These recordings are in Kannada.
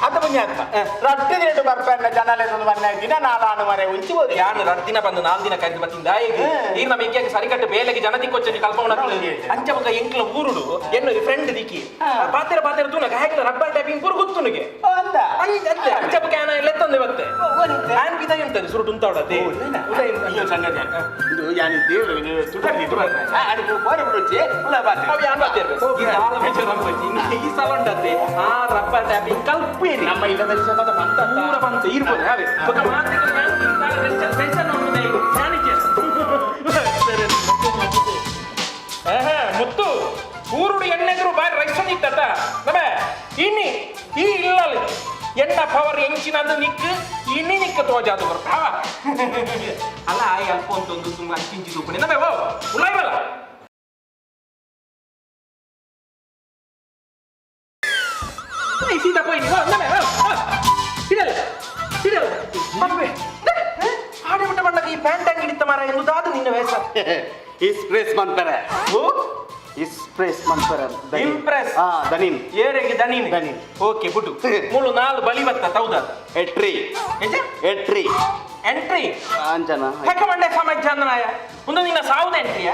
ಅದು ಪುಣ್ಯಾತ್ಮ ರಟ್ಟಿದೇಟು ಬರ್ಪನ್ನ ಜನಲೆದೊಂದು ಮನೆ ದಿನ ನಾಲಾನು ಮರೆ ಉಂಚಿಬೋದು ಯಾನು ರಟ್ಟಿನ ಬಂದು 4 ದಿನ ಕರೆದು ಬತ್ತಿಂದ ಈಗ ನಮ್ಮ ಎಂಗೆ ಸರಿಕಟ್ಟು ಬೇಲೆಗೆ ಜನದಿಕ್ಕೊಚ್ಚಿ ಕಲ್ಪವನ ಅಂಚಮುಖ ಎಂಕ್ಲ ಊರುಡು ಎನ್ನು ಫ್ರೆಂಡ್ ದಿಕ್ಕಿ ಪಾತೆರ ತೂನಗ ಹೇಗೆ ರಬ್ಬರ್ ಟ್ಯಾಪಿಂಗ್ ಪೂರ ಗೊತ್ತುನಿಗೆ ಅಂಚಮುಖ ಏನ ಲೆತ್ತಂದೆ ಬತ್ತೆ ಹ್ಯಾನ್ ಬಿದ ಎಂತದೆ ಸುರುಟು ಉಂತಾವಡತ್ತೆ ಅಯ್ಯೋ ಸಂಗತಿ ಇದು ಯಾನಿ ದೇವರು ಸುಡಲಿ ಅದು ಬೋರೆ ಬಿಡುಚ್ಚಿ ಉಲ್ಲ ಬಾತೆ ಅವು ಯಾನ್ ಬಾತಿರ್ಬೇಕು ಈ ದಾಲ ಮೆಚರ ಬಂತಿ ಈ ಸಲ ಉಂಟತ್ತೆ ಆ ರಬ್ಬರ್ ಟ್ಯಾಪಿಂಗ್ ಕಲ್ಪಿ ನಮ್ಮ ಇಲ್ಲದಲ್ಲಿ ಸತ ಬಂತ ಪೂರ ಬಂತ ಇರ್ಬೋದು ಅವೇ ಒಕ ಮಾತಿಗೆ ಯಾನ್ ಟೆನ್ಷನ್ ಉಂಟದೆ ಯಾನಿಗೆ ಮುತ್ತು ಊರುಡು ಎಣ್ಣೆದ್ರು ಬಾರಿ ರೈಸನ್ ಇತ್ತತ ನಮೆ ಇನ್ನಿ ಈ ಇಲ್ಲಲ್ಲಿ ಎಣ್ಣ ಪವರ್ ಎಂಚಿನದು ನಿಕ್ಕು ಇನ್ನಿ ನಿಕ್ಕ ತೋಜಾದು ಬರ್ತಾವ ಅಲ್ಲ ಅಲ್ಪ ಒಂದು ತುಂಬಾ ಕಿಂಚಿ ಸೂಪಣಿ ನಮೆ ಓ ಉಲಾಯ್ವಲ್ಲ ಸೀದಾ ಪೋಯಿ ನಮೆ ಇಡಲ್ಲ ಆಡಿಬಿಟ್ಟ ಬಣ್ಣದ ಈ ಪ್ಯಾಂಟ್ ಅಂಗಿ ಹಿಡಿತ ಮಾರ ಎಂಬುದಾದ ನಿನ್ನ ವೇಷ ಇಸ್ಪ್ರೆಸ್ ಮಂಪರೆ ಇಸ್ಪ್ರೆಸ್ ಮಂಪರೆ ಇಂಪ್ರೆಸ್ ದನಿನ್ ಏರೆಗೆ ದನಿನ್ ಓಕೆ ಬಿಟ್ಟು ಮೂಳು 4 ಬಲಿ ಬತ್ತ ತೌದ ಎಟ್ರಿ ಎಂಟ್ರಿ ಅಂಜನ ಹೆಕ್ಕ ಮಂಡೆ ಸಮಾಜ ಚಂದನಾಯ ಒಂದು ನಿನ್ನ ಸಾವುದ ಎಂಟ್ರಿಯ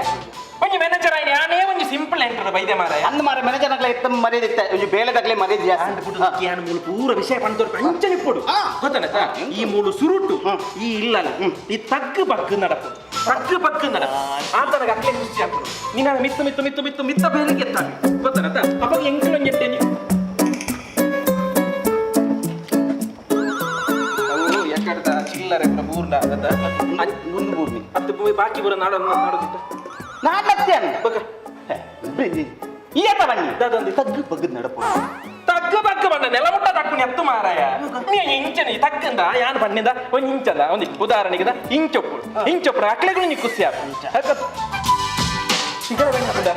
ಒಂಜಿ ಮ್ಯಾನೇಜರ್ ಆಯ್ನೆ ಆನೇ ಒಂಜಿ ಸಿಂಪಲ್ ಎಂಟ್ರ ಬೈದೆ ಮಾರ ಅಂದ ಮಾರ ಮ್ಯಾನೇಜರ್ ನಗಲ ಎತ್ತ ಮರ್ಯಾದಿತ್ತ ಒಂಜಿ ಬೇಲೆದಗಲೇ ಮರ್ಯಾದೆ ಜಾಸ್ತಿ ಅಂಡ್ ಬಿಟ್ಟು ಯಾನ ಮೂಲ ಪೂರ ವಿಷಯ ಪಂತೋರ್ ಅಂಚನೆ ಪೊಡು ಗೊತ್ತನತ ಈ ಮೂಲು ಸುರುಟು ಈ ಇಲ್ಲಲ್ಲ ಈ ತಗ್ಗು ಬಗ್ಗು ನಡಪು ಆತನಗ ಅಕ್ಲೆ ಖುಷಿ ಆಗ್ತದೆ ನೀನ ಮಿತ್ತ ಬೇಲೆಗೆ ಎತ್ತಾನೆ ಗೊತ್ತನತ ಅವಾಗ ಎಂಕ್ಲು ಎಟ್ಟೆ ನೀ ಅವು ಎಕ್ಕಡದ ಚಿಲ್ಲರೆ ಪೂರ್ಣ ಅದದ ಮುಂದು ಭೂಮಿ ಅದು ಬಾಕಿ ಬರೋ ನಾಡೋದಿತ್ತ ನಾಡ್ಲತ್ತೇನೆ ಈತ ಬನ್ನಿ ದಾದಂದು ತಗ್ಗು ಬಗ್ಗದ್ ನಡಪು ತಗ್ಗು ಬಗ್ಗು ಬಂದ ನೆಲಮುಟ್ಟ ತಕ್ಕುನಿ ಎತ್ತು ಮಾರಾಯ ನೀ ಇಂಚನಿ ತಗ್ಗಂದ ಯಾನ್ ಬನ್ನಿಂದ ಒಂದು ಇಂಚದ ಒಂದು ಉದಾಹರಣೆಗೆ ಇಂಚೊಪ್ಪು ಅಕ್ಲೆಗಳು ನೀ ಖುಷಿ ಆಗ ತಿಗಳೆ ಬಂದ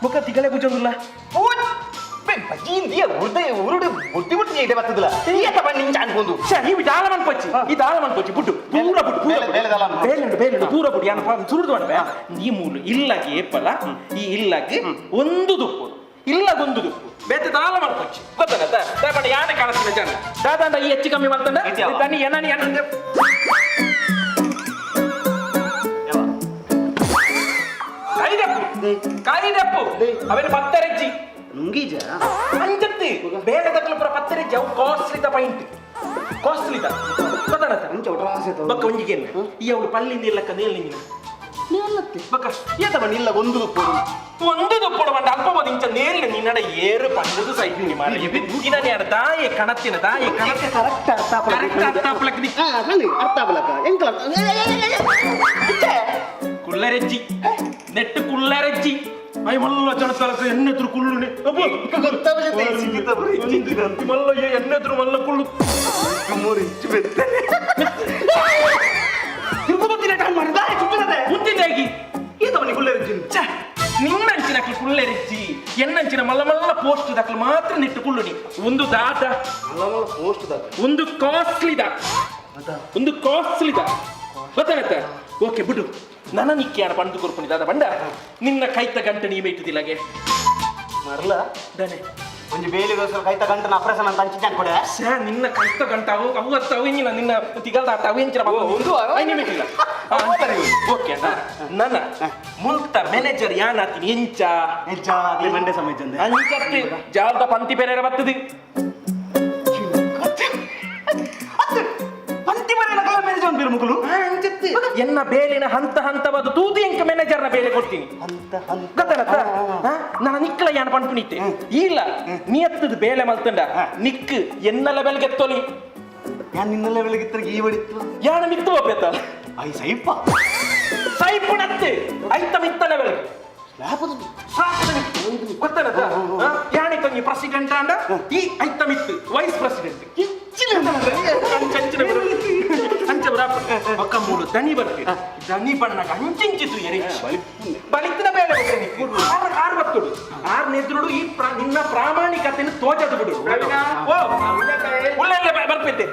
ಮುಖ ತಿಗಳೆ ಬುಜಂಗಿಲ್ಲ ಉರುಡು ಬುಟ್ಟಿ ಬುಟ್ಟಿ ಇದೆ ಬರ್ತದಲ್ಲ ಈತ ಬನ್ನಿ ಇಂಚ ಅನ್ಕೊಂಡು ಈ ದಾಳಮನ್ ಪಚ್ಚಿ ಬುಟ್ಟು ಪೂರ ಬೇಲೆ ಪೂರ ಬುಟ್ಟು ಯಾನ ಸುರುದು ಮಾಡ್ಬೇ ಈ ಮೂಲು ಇಲ್ಲಗೆ ಏಪಲ ಈ ಇಲ್ಲಗೆ ಒಂದು ದುಪ್ಪು ಇಲ್ಲಗೊಂದು ದುಪ್ಪು ಬೇತೆ ದಾಳ ಮಾಡ್ಕೊಚ್ಚಿ ಗೊತ್ತಾಗತ್ತ ದಾಬಂಡ ಯಾನ ಕಾಣಿಸ್ತಿನ ಜನ ದಾದಂಡ ಈ ಹೆಚ್ಚು ಕಮ್ಮಿ ಮಾಡ್ತಂಡ ತನ್ನಿ ಏನ ಕಾಯಿದೆಪ್ಪು ಅವನು ಪತ್ತರೆಜ್ಜಿ ನುಂಗೀಜ ಅಂಜತ್ತಿ ಬೇರೆ ತಕ್ಕಲು ಪುರ ಪತ್ತರೆಜ್ಜಿ ಅವು ಕಾಸ್ಟ್ಲಿದ ಪಾಯಿಂಟ್ ಕಾಸ್ಟ್ಲಿದ ಗೊತ್ತಾಗತ್ತ ಅಂಚ ಒಟ್ರಾಸೆ ಬಕ್ಕ ಒಂಜಿಗೆ ಈ ಅವಳು ಪಲ್ಲಿಂದ ಇಲ್ಲಕ್ಕ ನೇಲಿಂಗಿನ ಬಕ್ಕ ಈತ ಬನ್ನಿ ಇಲ್ಲ ಒಂದು ದುಪ್ಪುಡು ಬಂಡ ಅಲ್ಪ ಬದ ಇಂಚ ನೇಲಿನ ನಿನ್ನಡ ಏರು ಪಂಡದು ಸೈಟಿಂಗ್ ಮಾಡಿ ಇನ್ನ ನೀಡ ತಾಯಿ ಕಣತ್ತಿನ ಕರೆಕ್ಟ್ ಅರ್ಥಾಪಲಕ ಎಂಕಲ ಕುಳ್ಳರೆಜ್ಜಿ ನೆಟ್ಟು ಕುಳ್ಳರೆಜ್ಜಿ ಅಯ್ಯ ಮಲ್ಲ ಚಣತಲಕ ಎಣ್ಣೆದ್ರು ಕುಳ್ಳುನೆ ಮಲ್ಲ ಎಣ್ಣೆದ್ರು ಮಲ್ಲ ಕುಳ್ಳು ಮುಂದಿನಾಗಿ ಈತವನಿ ಕುಳ್ಳೆರಿಜ್ಜಿ ನಿನ್ನಂಚಿನ ಕುಳ್ಳೆರಿಜ್ಜಿ ಎನ್ನಂಚಿನ ಮಲ್ಲ ಮಲ್ಲ ಪೋಸ್ಟ್ ದಾಖಲು ಮಾತ್ರ ನೆಟ್ಟು ಕುಳ್ಳುನಿ ಒಂದು ದಾಟ ಪೋಸ್ಟ್ ಒಂದು ಕಾಸ್ಟ್ಲಿದ ಗೊತ್ತಾಗತ್ತ ಓಕೆ ಬಿಡು ನನ್ನ ನಿಕ್ಕಿಯಾನ ಪಂಡು ಕೊರ್ಪುನಿದಾದ ಬಂಡ ನಿನ್ನ ಕೈತ ಗಂಟೆ ನೀ ಮೇಯ್ತದಿಲ್ಲಗೆ ಮರಲ ದನೆ ಒಂಜಿ ಬೇಲಿಗೋಸ್ಕರ ಕೈತ ಗಂಟನ ಆಪರೇಷನ್ ಅಂತ ಹಂಚಿದ್ದಾನೆ ಕೊಡ ನಿನ್ನ ಕೈತ ಗಂಟ ಅವು ನಿನ್ನ ತಿಗಲ್ದ ಅವು ಹೆಂಚಿನ ಮೇಟಿಲ್ಲ ಓಕೆ ನನ್ನ ಮುಂತ ಮ್ಯಾನೇಜರ್ ಯಾನಾತೀನಿ ಎಂಚ ಮಂಡೆ ಸಮಯ ಅಂಚತ್ತೆ ಜಾಲ್ದ ಪಂತಿ ಬೇರೆ ಬರ್ತದೆ ಎನ್ನ ಬೇಲಿನ ಹಂತವಾದ ತೂದು ಎಂಕ ಮ್ಯಾನೇಜರ್ನ ಬೇಲೆ ಕೊಡ್ತೀನಿ ಗೊತ್ತಾಗತ್ತ ನನ್ನ ನಿಕ್ಕಲ ಯಾನ ಪಂಪುನಿತ್ತೆ ಇಲ್ಲ ನೀ ಎತ್ತದ ಬೇಲೆ ಮಲ್ತಂಡ ನಿಕ್ ಎನ್ನ ಲೆವೆಲ್ ಗೆತ್ತೊಲಿ ಯಾನ್ ನಿನ್ನ ಲೆವೆಲ್ ಗೆತ್ತ ಈ ಬಡಿತ್ತು ಯಾನ ಮಿತ್ತು ಒಪ್ಪೆತ್ತ ಐ ಸೈಪ ನತ್ತೆ ಐತ ಮಿತ್ತ ಲೆವೆಲ್ ಗೊತ್ತಾಗತ್ತ ಯಾನಿ ತಂಗಿ ಪ್ರೆಸಿಡೆಂಟ್ ಅಂಡ ಈ ಐತ ಮಿತ್ತು ವೈಸ್ ಪ್ರೆಸಿಡೆಂಟ್ ಒಕ್ಕ ಮೂರು ದನಿ ಬರ್ತೀವಿ ದನಿ ಬಣ್ಣಗ ಅಂಚಿಂಚಿತು ಎರಿ ಬಲಿತಿನ ಬೇಳೆ ಆರು ಬತ್ತುಡು ಆರು ನೆದ್ರುಡು ಈ ನಿನ್ನ ಪ್ರಾಮಾಣಿಕತೆಯನ್ನು ತೋಚದು ಬಿಡು ಉಳ್ಳೆಲ್ಲ ಬರ್ಪೈತೆ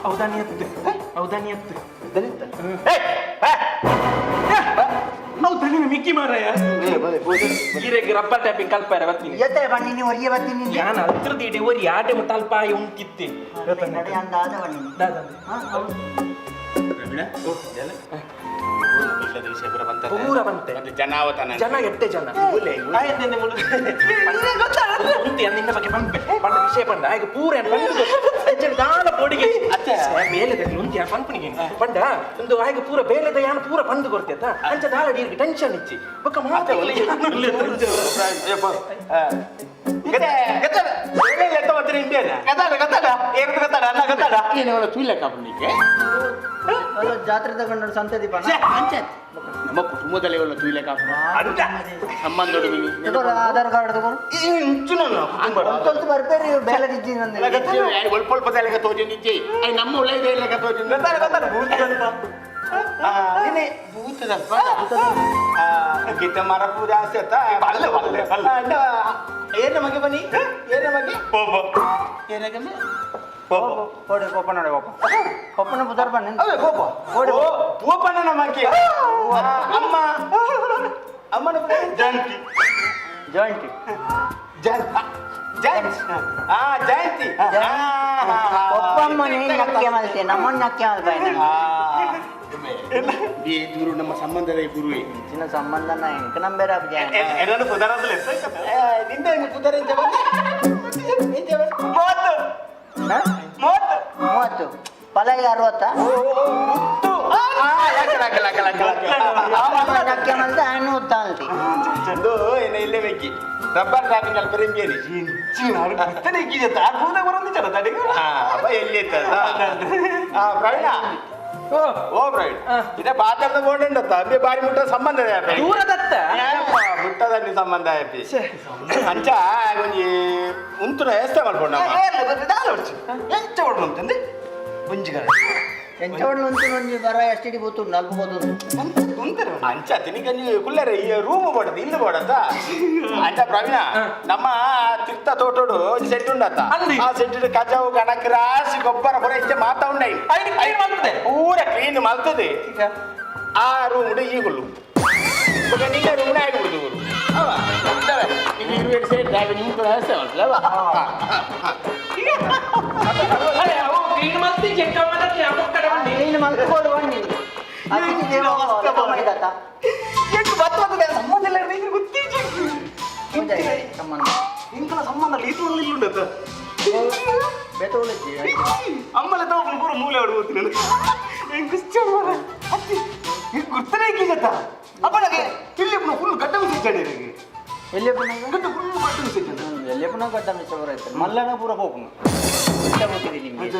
ಔದಾನಿಯತ್ತು ಮಿಕ್ಕಿ ಮಾರಾಯ ಈರೆಗ್ ರಬ್ಬರ್ ಟ್ಯಾಪಿಂಗ್ ಕಲ್ಪಾರ ಬರ್ತೀನಿ ಎತ್ತೆ ಬನ್ನಿ ಒರಿಯ ಬರ್ತೀನಿ ಯಾನ್ ಹತ್ರದ ಇಡೆ ಓರಿ ಆಟೆ ಮುಟ್ಟಲ್ಪಾಯಿ ಉಂಟಿತ್ತೆ ನಡೆ ಅಂದಾದ ಬನ್ನಿ ಪೂರ ಬಂತೆ ಜನಾವತನ ಜನ ಎಟ್ಟೆ ಜನ ನಿನ್ನ ಬಗ್ಗೆ ಬಂದ್ಬೆ ಬಂದ ವಿಷಯ ಬಂದ ಆಗ ಪೂರ ದಾಳ ಪೋಡಿಗೆ ಬೇಲೆದ ಉಂತಿ ಪಂಪನಿಗೆ ಬಂದ ಒಂದು ಆಗ ಪೂರ ಬೇಲೆದ ಯಾನ ಪೂರ ಬಂದು ಕೊಡ್ತೇತ ಅಂಚ ದಾಳ ಡೀರ್ಗೆ ಟೆನ್ಷನ್ ಇಚ್ಚಿ ಬೊಕ್ಕ ಮಾತ ಜಾತ್ರೆ ತಗೊಂಡು ಸಂತದಿ ಪಣ ನಮ್ಮ ಕುಟುಂಬದಲ್ಲಿ ತುಯ್ಲೆ ಸಂಬಂಧ ಆಧಾರ್ ಕಾರ್ಡ್ ತಗೊಂಡು ಬರ್ಬೇರಿ ಬೇಲೆ ಒಳ್ಪಲ್ಪದೆಲ್ಲ ತೋಜಿ ನಮ್ಮ ಒಳ್ಳೆಯದೇ ಇಲ್ಲ ತೋಜಿ ಗೀತ ಮರ ಪೂಜೆ ಆಸೆ ಏನ ಮಗೆ ಬನ್ನಿ ಏನ ಮಗೆ ಏನಾಗಮ್ಮೆ ಕೋಡಿ ಕೋಪನ ಕೋಪನ ಬುಧರ್ ಬನ್ನಿ ಪೂಪನ ನಮಗೆ ಅಮ್ಮ ಅಮ್ಮನ ಜಯಂತಿ ಜಾಯಿಂಟ್ ಜಯಂತಿ ಒಪ್ಪಮ್ಮನೇ ನಕ್ಕೆ ಮಲ್ತೆ ನಮ್ಮನ್ನ ನಕ್ಕೆ ಮಲ್ಪಾಯಿ ದೂರು ನಮ್ಮ ಸಂಬಂಧದ ಗುರುವೆ ಚಿನ್ನ ಸಂಬಂಧನ ಎಂಕ ನಂಬೇರ ಎಲ್ಲರೂ ಪುದರದಲ್ಲಿ ನಿಂದ ಪುದರ ಮೂವತ್ತು ಪಲೈ 60 ನಕ್ಕೆ ಮಲ್ತೆ 500 ತಾಳ್ತಿ ಏನ ಇಲ್ಲೇ ಬೇಕಿ ರಬ್ಬರ್ ಟ್ಯಾಪಿಂಗ್ ಅಲ್ಲಿ ಬರಿಂಗೇರಿ ಅಪ್ಪ ಎಲ್ಲಿ ಪ್ರವೀಣ ಓ ಪ್ರವೀಣ್ ಇದೇ ಪಾತ್ರದ ಬೋರ್ಡ್ ಅಬ್ಬೆ ಬಾರಿ ಮುಟ್ಟ ಸಂಬಂಧ ದೂರದತ್ತ ಮುಟ್ಟದಲ್ಲಿ ಸಂಬಂಧ ಅಪ್ಪಿ ಅಂಚ ಒಂಜಿ ಉಂತುನ ಎಷ್ಟ ಮಾಡ್ಕೊಂಡ ಎಂಚ ಹೊಡ್ಕೊಂತಂದೆ ಮುಂಜಿಗಾರ ಎಂಚೋಡ್ ಒಂಚೂರು ಬರ ಎಷ್ಟಿಡಿ ಬೋತು 4 ಬೋತು ಅಂಚ ತಿನಿಗಂಜಿ ಕುಲ್ಲರೆ ಈ ರೂಮ್ ಬೋಡದ ಇಲ್ಲಿ ಬೋಡತ್ತ ಅಂಚ ಪ್ರವೀಣ ನಮ್ಮ ತಿರ್ತ ತೋಟೋಡು ಸೆಟ್ ಉಂಡತ್ತ ಆ ಸೆಟ್ ಕಜಾವು ಗಣಕ ರಾಶಿ ಗೊಬ್ಬರ ಪೂರ ಇಷ್ಟೇ ಮಾತಾ ಉಂಡೈ ಪೂರ ಕ್ಲೀನ್ ಮಲ್ತದೆ ಆ ರೂಮ್ ಈಗುಳ್ಳು ನಿನ್ನೆ ರೂಮ್ನೇ ಆಗಿಬಿಡುದು ಊರು ಸೈಡ್ ನಿಮ್ ಕೂಡ ನೀನು ಮಲ್ಕೋಡು ಬನ್ನಿ ಸಂಬಂಧ ಇಲ್ಲ ಸಂಬಂಧ ಇಂಕಲ ಸಂಬಂಧ ಇಲ್ಲುಂಡತ್ತ ಬೆತ್ತೋಳಿಸಿ ಅಮ್ಮಲ ತಗೊಂಡು ಪೂರ ಮೂಲೆ ಹೊಡ್ಬೋದು ಗುರ್ತನೇ ಗೀಗತ್ತ ಅಪ್ಪನಿಗೆ ಇಲ್ಲಿ ಫುಲ್ ಗಡ್ಡ ಬಿಸಿಚ್ಚಾಡಿ ಎಲ್ಲಿ ಪುನಃ ಗಡ್ಡ ಫುಲ್ ಗಡ್ಡ ಬಿಸಿಚ್ಚಾಡಿ ಎಲ್ಲಿ ಪುನಃ ಗಡ್ಡ ಮಿಚ್ಚ ಬರೈತೆ ಮಲ್ಲನ ಪೂರ ಹೋಗ್ನು ಗೊತ್ತಿದೆ ನಿಮಗೆ